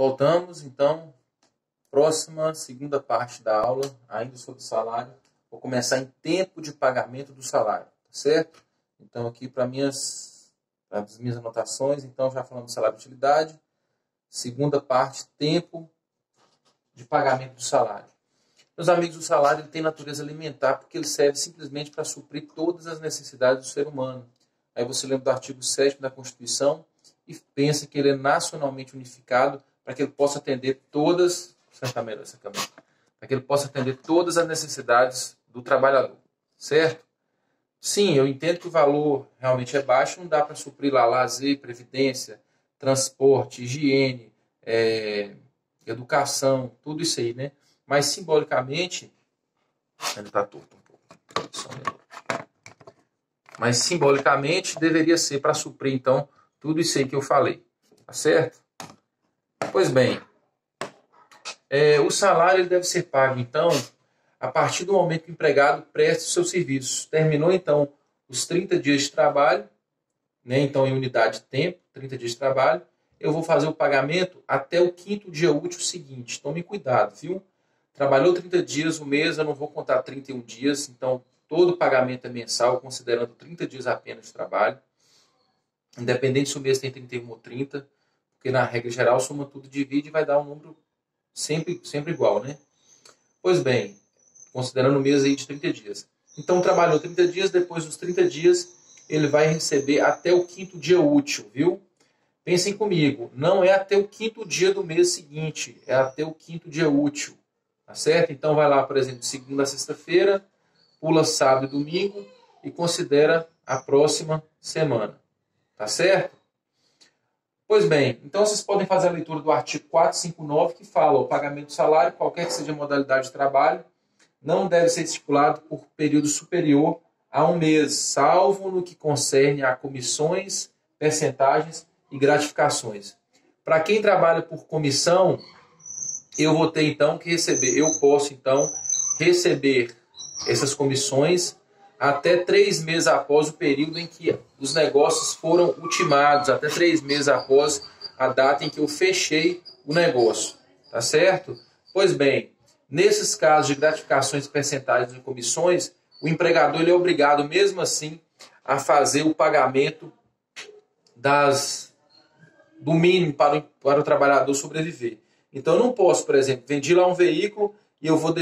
Voltamos, então, próxima, segunda parte da aula, ainda sobre salário. Vou começar em tempo de pagamento do salário, tá certo? Então, aqui para as minhas anotações, então, já falamos de salário de utilidade. Segunda parte, tempo de pagamento do salário. Meus amigos, o salário ele tem natureza alimentar porque ele serve simplesmente para suprir todas as necessidades do ser humano. Aí você lembra do artigo 7º da Constituição e pensa que ele é nacionalmente unificado para que ele possa atender todas, para que ele possa atender todas as necessidades do trabalhador, certo? Sim, eu entendo que o valor realmente é baixo, não dá para suprir lá lazer, previdência, transporte, higiene, educação, tudo isso aí, né? Mas simbolicamente, ainda está torto um pouco, só um minuto. Mas simbolicamente deveria ser para suprir então tudo isso aí que eu falei, tá certo? Pois bem, o salário ele deve ser pago, então, a partir do momento que o empregado presta os seus serviços. Terminou, então, os 30 dias de trabalho, né? Então, em unidade de tempo, 30 dias de trabalho, eu vou fazer o pagamento até o 5º dia útil seguinte. Tome cuidado, viu? Trabalhou 30 dias o mês, eu não vou contar 31 dias, então, todo o pagamento é mensal, considerando 30 dias apenas de trabalho. Independente se o mês tem 31 ou 30, porque na regra geral, soma tudo, divide e vai dar um número sempre igual, né? Pois bem, considerando o mês aí de 30 dias. Então, trabalhou 30 dias, depois dos 30 dias, ele vai receber até o 5º dia útil, viu? Pensem comigo, não é até o 5º dia do mês seguinte, é até o 5º dia útil, tá certo? Então, vai lá, por exemplo, segunda a sexta-feira, pula sábado e domingo e considera a próxima semana, tá certo? Pois bem, então vocês podem fazer a leitura do artigo 459, que fala o pagamento do salário, qualquer que seja a modalidade de trabalho, não deve ser estipulado por período superior a um mês, salvo no que concerne a comissões, percentagens e gratificações. Para quem trabalha por comissão, eu vou ter então que receber, eu posso então receber essas comissões até 3 meses após o período em que os negócios foram ultimados, até 3 meses após a data em que eu fechei o negócio, tá certo? Pois bem, nesses casos de gratificações, percentagens e comissões, o empregador ele é obrigado mesmo assim a fazer o pagamento do mínimo para o trabalhador sobreviver. Então eu não posso, por exemplo, vendi lá um veículo e eu vou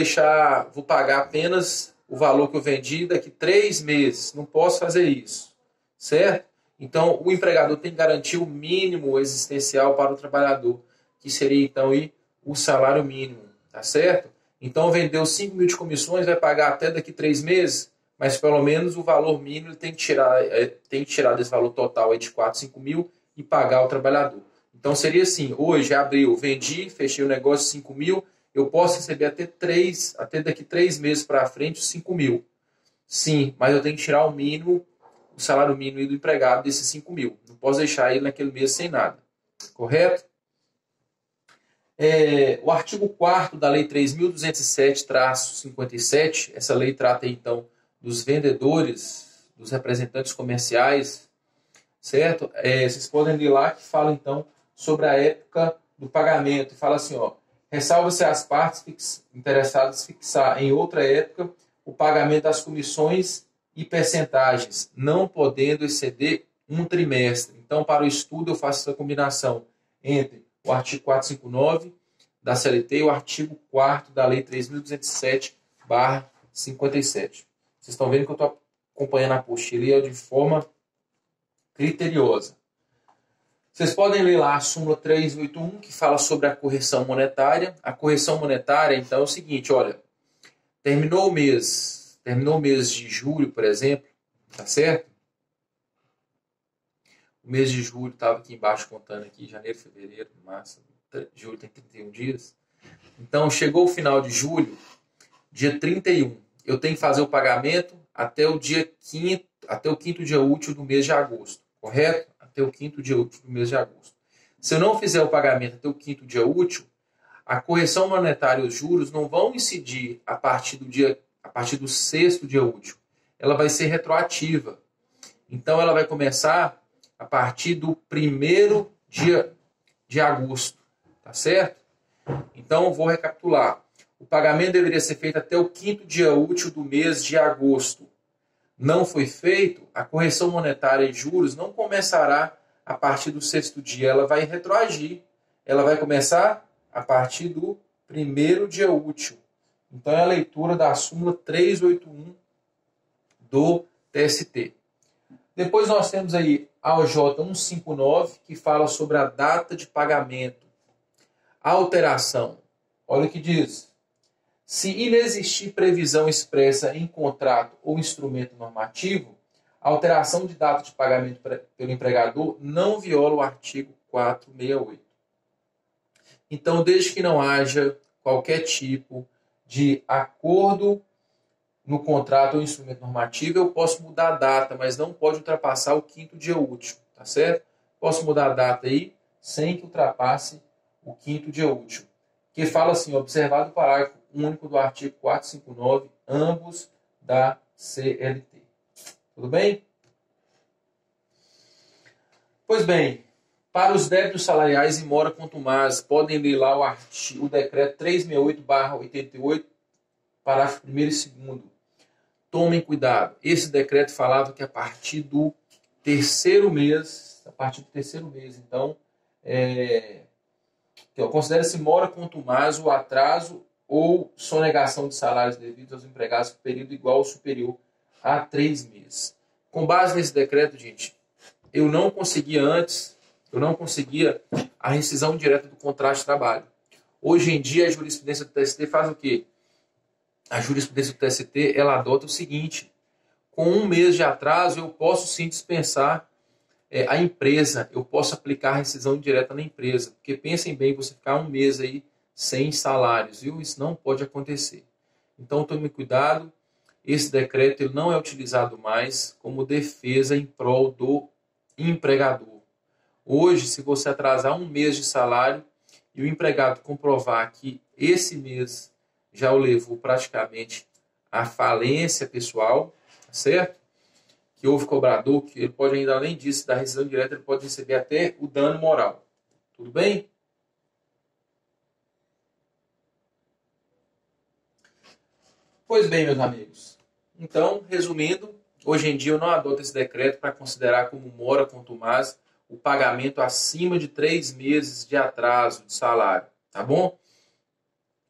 pagar apenas o valor que eu vendi daqui 3 meses. Não posso fazer isso, certo? Então o empregador tem que garantir o mínimo existencial para o trabalhador, que seria então o salário mínimo, tá certo? Então vendeu 5 mil de comissões, vai pagar até daqui 3 meses, mas pelo menos o valor mínimo tem que tirar desse valor total aí de 4, 5 mil e pagar ao trabalhador. Então seria assim, hoje abriu, vendi, fechei o negócio de 5 mil, eu posso receber até daqui 3 meses para frente os 5 mil. Sim, mas eu tenho que tirar o mínimo, o salário mínimo do empregado desses 5 mil. Não posso deixar ele naquele mês sem nada. Correto? O artigo 4º da Lei 3.207-57, essa lei trata então dos vendedores, dos representantes comerciais, certo? Vocês podem ler lá que fala então sobre a época do pagamento. Fala assim, ó, ressalva-se as partes interessadas fixar em outra época o pagamento das comissões e percentagens, não podendo exceder um trimestre. Então, para o estudo, eu faço essa combinação entre o artigo 459 da CLT e o artigo 4º da Lei 3.207/57. Vocês estão vendo que eu estou acompanhando a apostila de forma criteriosa. Vocês podem ler lá a súmula 381, que fala sobre a correção monetária. A correção monetária, então, é o seguinte, olha, terminou o mês de julho, por exemplo, tá certo? O mês de julho estava aqui embaixo contando aqui, janeiro, fevereiro, março, julho tem 31 dias. Então, chegou o final de julho, dia 31, eu tenho que fazer o pagamento até o 5º dia útil do mês de agosto, correto? Até o 5º dia útil do mês de agosto. Se eu não fizer o pagamento até o 5º dia útil, a correção monetária e os juros não vão incidir a partir do 6º dia útil. Ela vai ser retroativa. Então, ela vai começar a partir do 1º dia de agosto. Tá certo? Então, eu vou recapitular. O pagamento deveria ser feito até o 5º dia útil do mês de agosto. Não foi feito, a correção monetária e juros não começará a partir do 6º dia. Ela vai retroagir. Ela vai começar a partir do 1º dia útil. Então, é a leitura da súmula 381 do TST. Depois nós temos aí a OJ 159, que fala sobre a data de pagamento. A alteração. Olha o que diz. Se inexistir previsão expressa em contrato ou instrumento normativo, a alteração de data de pagamento pelo empregador não viola o artigo 468. Então, desde que não haja qualquer tipo de acordo no contrato ou instrumento normativo, eu posso mudar a data, mas não pode ultrapassar o 5º dia útil, tá certo? Posso mudar a data aí sem que ultrapasse o 5º dia útil. Que fala assim, observado o parágrafo único do artigo 459, ambos da CLT. Tudo bem? Pois bem, para os débitos salariais e mora contumaz, podem ler lá o decreto 368/88, parágrafo 1º e 2º. Tomem cuidado. Esse decreto falava que a partir do terceiro mês, então, considera-se mora contumaz o atraso ou sonegação de salários devidos aos empregados por período igual ou superior a 3 meses. Com base nesse decreto, gente, eu não conseguia a rescisão direta do contrato de trabalho. Hoje em dia, a jurisprudência do TST faz o quê? A jurisprudência do TST, ela adota o seguinte: com 1 mês de atraso, eu posso sim dispensar a empresa, eu posso aplicar a rescisão indireta na empresa. Porque pensem bem, você ficar 1 mês aí sem salários, viu? Isso não pode acontecer. Então, tome cuidado. Esse decreto ele não é utilizado mais como defesa em prol do empregador. Hoje, se você atrasar 1 mês de salário e o empregado comprovar que esse mês já o levou praticamente à falência pessoal, certo? Que houve cobrador, que ele pode ainda, além disso, da rescisão direta, ele pode receber até o dano moral. Tudo bem? Pois bem, meus amigos. Então, resumindo, hoje em dia eu não adoto esse decreto para considerar como mora contumaz o pagamento acima de 3 meses de atraso de salário. Tá bom?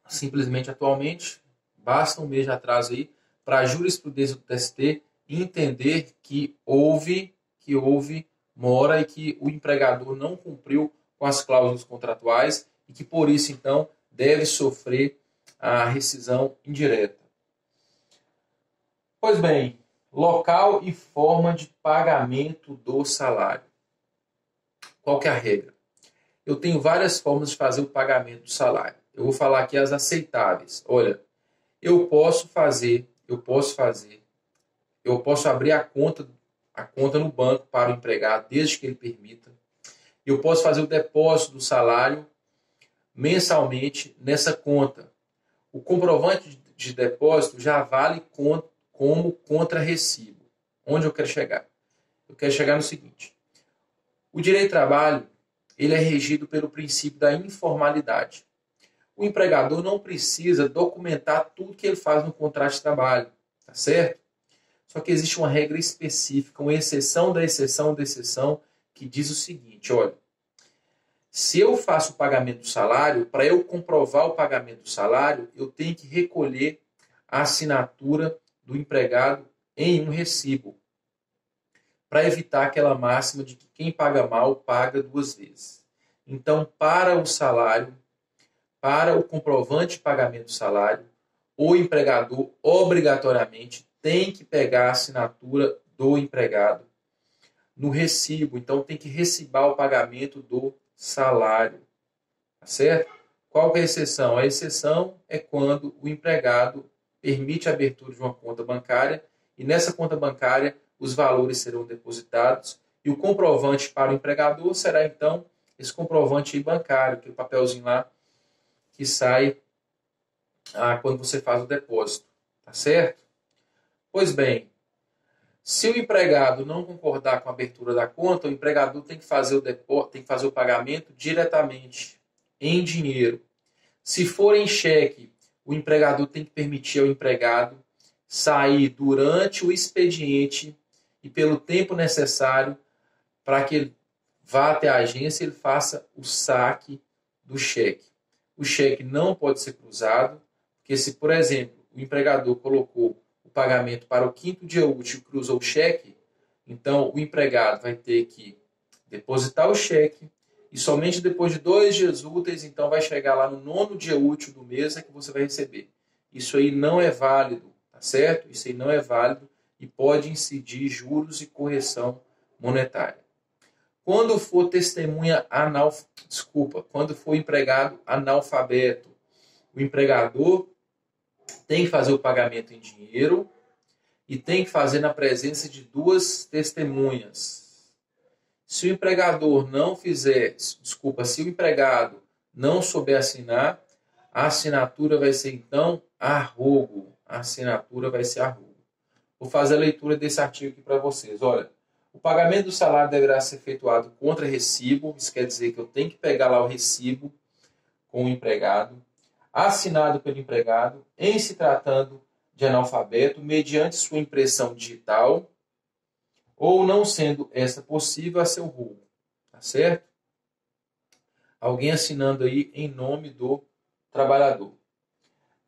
Simplesmente, atualmente, basta 1 mês de atraso aí para a jurisprudência do TST entender que houve mora e que o empregador não cumpriu com as cláusulas contratuais e que, por isso, então, deve sofrer a rescisão indireta. Pois bem, local e forma de pagamento do salário. Qual que é a regra? Eu tenho várias formas de fazer o pagamento do salário. Eu vou falar aqui as aceitáveis. Olha, eu posso abrir a conta no banco para o empregado, desde que ele permita. Eu posso fazer o depósito do salário mensalmente nessa conta. O comprovante de depósito já vale como contra-recibo. Onde eu quero chegar? Eu quero chegar no seguinte. O direito do trabalho ele é regido pelo princípio da informalidade. O empregador não precisa documentar tudo que ele faz no contrato de trabalho, tá certo? Só que existe uma regra específica, uma exceção da exceção da exceção, que diz o seguinte, olha, se eu faço o pagamento do salário, para eu comprovar o pagamento do salário, eu tenho que recolher a assinatura do empregado em um recibo, para evitar aquela máxima de que quem paga mal paga 2 vezes. Então, para o salário, para o comprovante de pagamento do salário, o empregador obrigatoriamente tem que pegar a assinatura do empregado no recibo. Então, tem que recibar o pagamento do salário. Tá certo? Qual que é a exceção? A exceção é quando o empregado permite a abertura de uma conta bancária e nessa conta bancária os valores serão depositados e o comprovante para o empregador será, então, esse comprovante bancário, aquele papelzinho lá que sai quando você faz o depósito. Tá certo? Pois bem, se o empregado não concordar com a abertura da conta, o empregador tem que fazer o pagamento diretamente em dinheiro. Se for em cheque, o empregador tem que permitir ao empregado sair durante o expediente e pelo tempo necessário para que ele vá até a agência e ele faça o saque do cheque. O cheque não pode ser cruzado, porque se, por exemplo, o empregador colocou o pagamento para o 5º dia útil e cruzou o cheque, então o empregado vai ter que depositar o cheque e somente depois de 2 dias úteis, então vai chegar lá no 9º dia útil do mês é que você vai receber. Isso aí não é válido, tá certo? Isso aí não é válido e pode incidir juros e correção monetária. Quando for quando for empregado analfabeto, o empregador tem que fazer o pagamento em dinheiro e tem que fazer na presença de 2 testemunhas. Se o empregador não fizer, se o empregado não souber assinar, a assinatura vai ser então arrogo. A assinatura vai ser arrogo. Vou fazer a leitura desse artigo aqui para vocês. Olha, o pagamento do salário deverá ser efetuado contra recibo. Isso quer dizer que eu tenho que pegar lá o recibo com o empregado, assinado pelo empregado, em se tratando de analfabeto, mediante sua impressão digital, ou não sendo essa possível, a seu roubo. Tá certo? Alguém assinando aí em nome do trabalhador.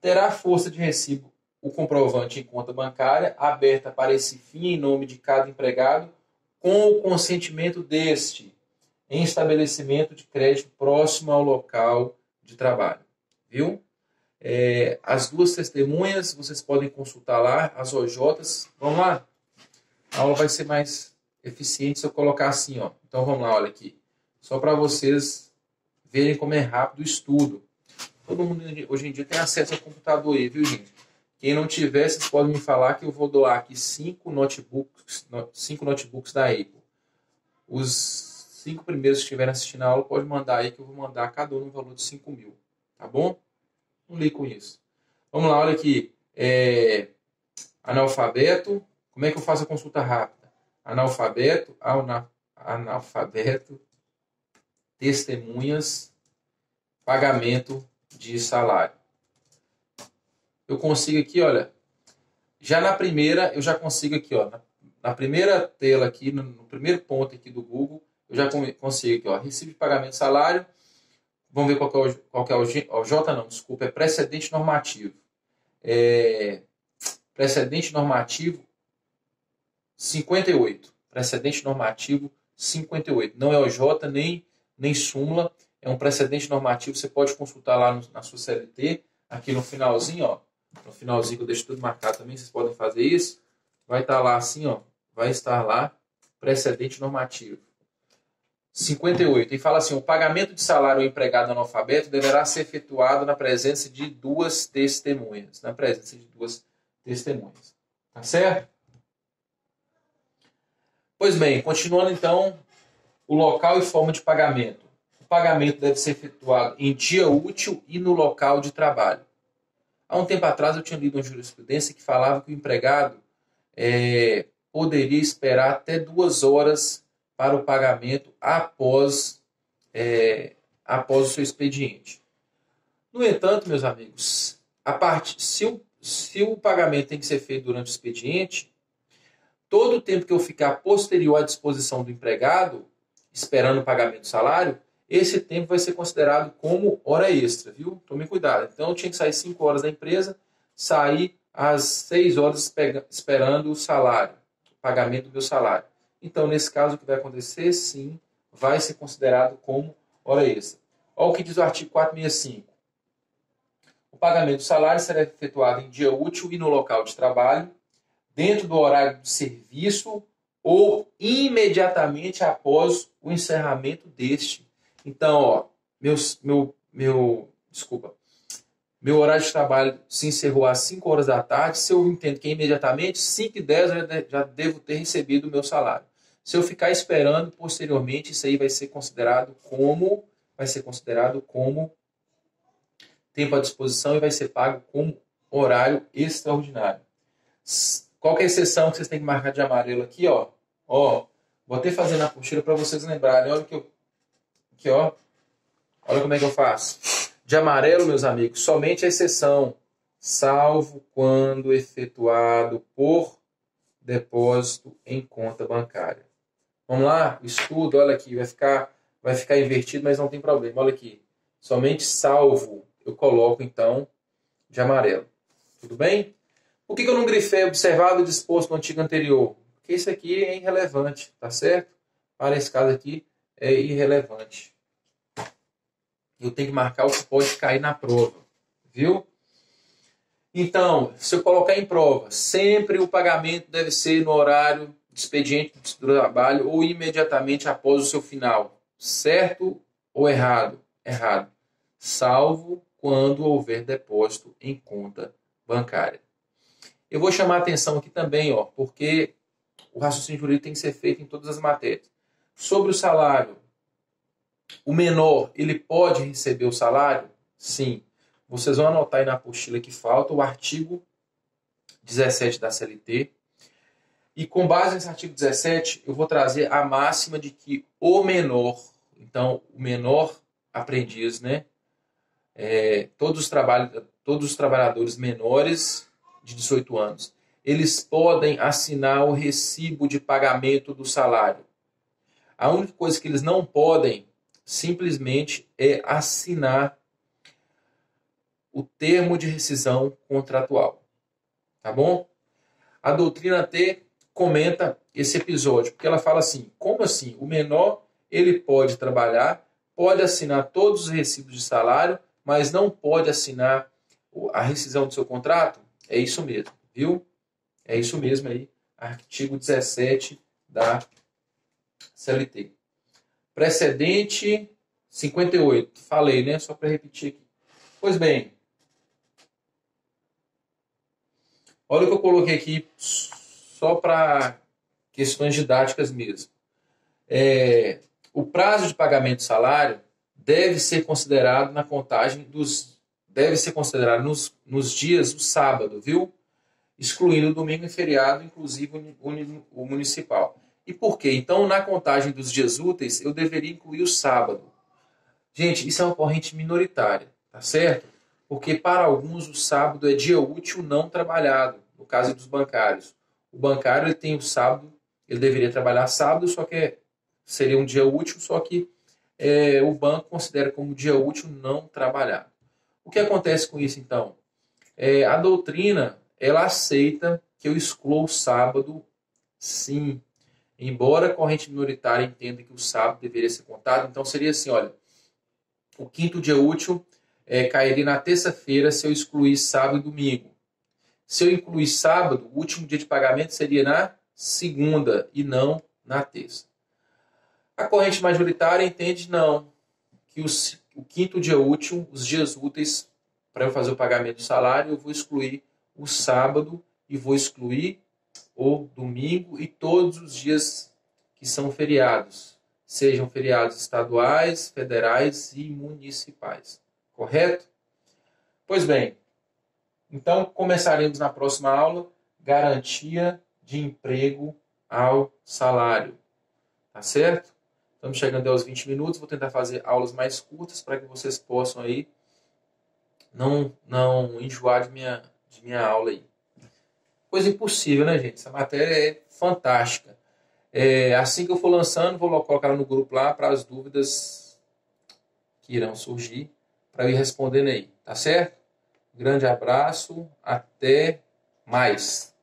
Terá força de recibo o comprovante em conta bancária, aberta para esse fim em nome de cada empregado, com o consentimento deste, em estabelecimento de crédito próximo ao local de trabalho. Viu? As 2 testemunhas, vocês podem consultar lá, as OJs. Vamos lá? A aula vai ser mais eficiente se eu colocar assim, ó. Então vamos lá, olha aqui. Só para vocês verem como é rápido o estudo. Todo mundo hoje em dia tem acesso ao computador aí, viu, gente? Quem não tiver, vocês podem me falar que eu vou doar aqui 5 notebooks da Apple. Os 5 primeiros que estiverem assistindo a aula, pode mandar aí que eu vou mandar cada um no valor de 5 mil. Tá bom? Não ligue com isso. Vamos lá, olha aqui. Analfabeto. Como é que eu faço a consulta rápida? Analfabeto, testemunhas, pagamento de salário. Eu consigo aqui, olha, já na primeira, eu já consigo aqui, ó, na primeira tela aqui, no primeiro ponto aqui do Google, eu já consigo aqui, ó, recibo de pagamento de salário. Vamos ver qual que é o J, não, desculpa, é precedente normativo. Precedente normativo 58. Precedente normativo 58. Não é o J nem súmula, é um precedente normativo, você pode consultar lá na sua CLT, aqui no finalzinho, ó, no finalzinho que eu deixo tudo marcado também, vocês podem fazer isso, vai estar lá assim, ó, vai estar lá, precedente normativo 58, e fala assim, o pagamento de salário ao empregado analfabeto deverá ser efetuado na presença de 2 testemunhas, tá certo? Pois bem, continuando então, o local e forma de pagamento. O pagamento deve ser efetuado em dia útil e no local de trabalho. Há um tempo atrás eu tinha lido uma jurisprudência que falava que o empregado poderia esperar até 2 horas para o pagamento após o seu expediente. No entanto, meus amigos, se o pagamento tem que ser feito durante o expediente, todo o tempo que eu ficar posterior à disposição do empregado, esperando o pagamento do salário, esse tempo vai ser considerado como hora extra, viu? Tome cuidado. Então, eu tinha que sair 5 horas da empresa, sair às 6 horas esperando o salário, o pagamento do meu salário. Então, nesse caso, o que vai acontecer? Sim, vai ser considerado como hora extra. Olha o que diz o artigo 465. O pagamento do salário será efetuado em dia útil e no local de trabalho, dentro do horário de serviço ou imediatamente após o encerramento deste. Então, ó, meu horário de trabalho se encerrou às 5 horas da tarde. Se eu entendo que é imediatamente, 5h10 eu já devo ter recebido o meu salário. Se eu ficar esperando posteriormente, isso aí vai ser considerado como tempo à disposição e vai ser pago como horário extraordinário. Qual que é a exceção que vocês têm que marcar de amarelo aqui, ó? Ó, vou até fazer na apostila para vocês lembrarem. Olha que ó. Olha como é que eu faço. De amarelo, meus amigos, somente a exceção, salvo quando efetuado por depósito em conta bancária. Vamos lá? O estudo, olha aqui, vai ficar invertido, mas não tem problema. Olha aqui. Somente salvo eu coloco, então, de amarelo. Tudo bem? Por que eu não grifei observado e disposto no artigo anterior? Porque isso aqui é irrelevante, tá certo? Para esse caso aqui, é irrelevante. Eu tenho que marcar o que pode cair na prova. Viu? Então, se eu colocar em prova, sempre o pagamento deve ser no horário de expediente do trabalho ou imediatamente após o seu final. Certo ou errado? Errado. Salvo quando houver depósito em conta bancária. Eu vou chamar a atenção aqui também, ó, porque o raciocínio jurídico tem que ser feito em todas as matérias. Sobre o salário, o menor, ele pode receber o salário? Sim. Vocês vão anotar aí na apostila que falta o artigo 17 da CLT. E com base nesse artigo 17, eu vou trazer a máxima de que o menor, então o menor aprendiz, né? Todos os trabalhadores menores de 18 anos, eles podem assinar o recibo de pagamento do salário. A única coisa que eles não podem, simplesmente, é assinar o termo de rescisão contratual. Tá bom? A doutrina T comenta esse episódio, porque ela fala assim, como assim? O menor, ele pode trabalhar, pode assinar todos os recibos de salário, mas não pode assinar a rescisão do seu contrato? É isso mesmo, viu? É isso mesmo aí, artigo 17 da CLT. Precedente 58, falei, né? Só para repetir aqui. Pois bem, olha o que eu coloquei aqui só para questões didáticas mesmo. O prazo de pagamento do salário deve ser considerado na contagem deve ser considerado nos dias do sábado, viu? Excluindo o domingo e feriado, inclusive o municipal. E por quê? Então, na contagem dos dias úteis, eu deveria incluir o sábado. Gente, isso é uma corrente minoritária, tá certo? Porque para alguns o sábado é dia útil não trabalhado, no caso dos bancários. O bancário ele tem o sábado, ele deveria trabalhar sábado, só que seria um dia útil, só que o banco considera como dia útil não trabalhado. O que acontece com isso então? A doutrina ela aceita que eu exclua o sábado, sim. Embora a corrente minoritária entenda que o sábado deveria ser contado, então seria assim, olha, o quinto dia útil cairia na terça-feira se eu excluir sábado e domingo. Se eu incluir sábado, o último dia de pagamento seria na segunda e não na terça. A corrente majoritária entende não, que o quinto dia útil, os dias úteis para eu fazer o pagamento do salário, eu vou excluir o sábado e vou excluir o domingo e todos os dias que são feriados, sejam feriados estaduais, federais e municipais. Correto? Pois bem, então começaremos na próxima aula, garantia de emprego ao salário. Tá certo? Estamos chegando aos 20 minutos, vou tentar fazer aulas mais curtas para que vocês possam aí não enjoar de minha aula aí. Coisa impossível, né, gente? Essa matéria é fantástica. Assim que eu for lançando, vou colocar ela no grupo lá para as dúvidas que irão surgir, para eu ir respondendo aí. Tá certo? Grande abraço, até mais.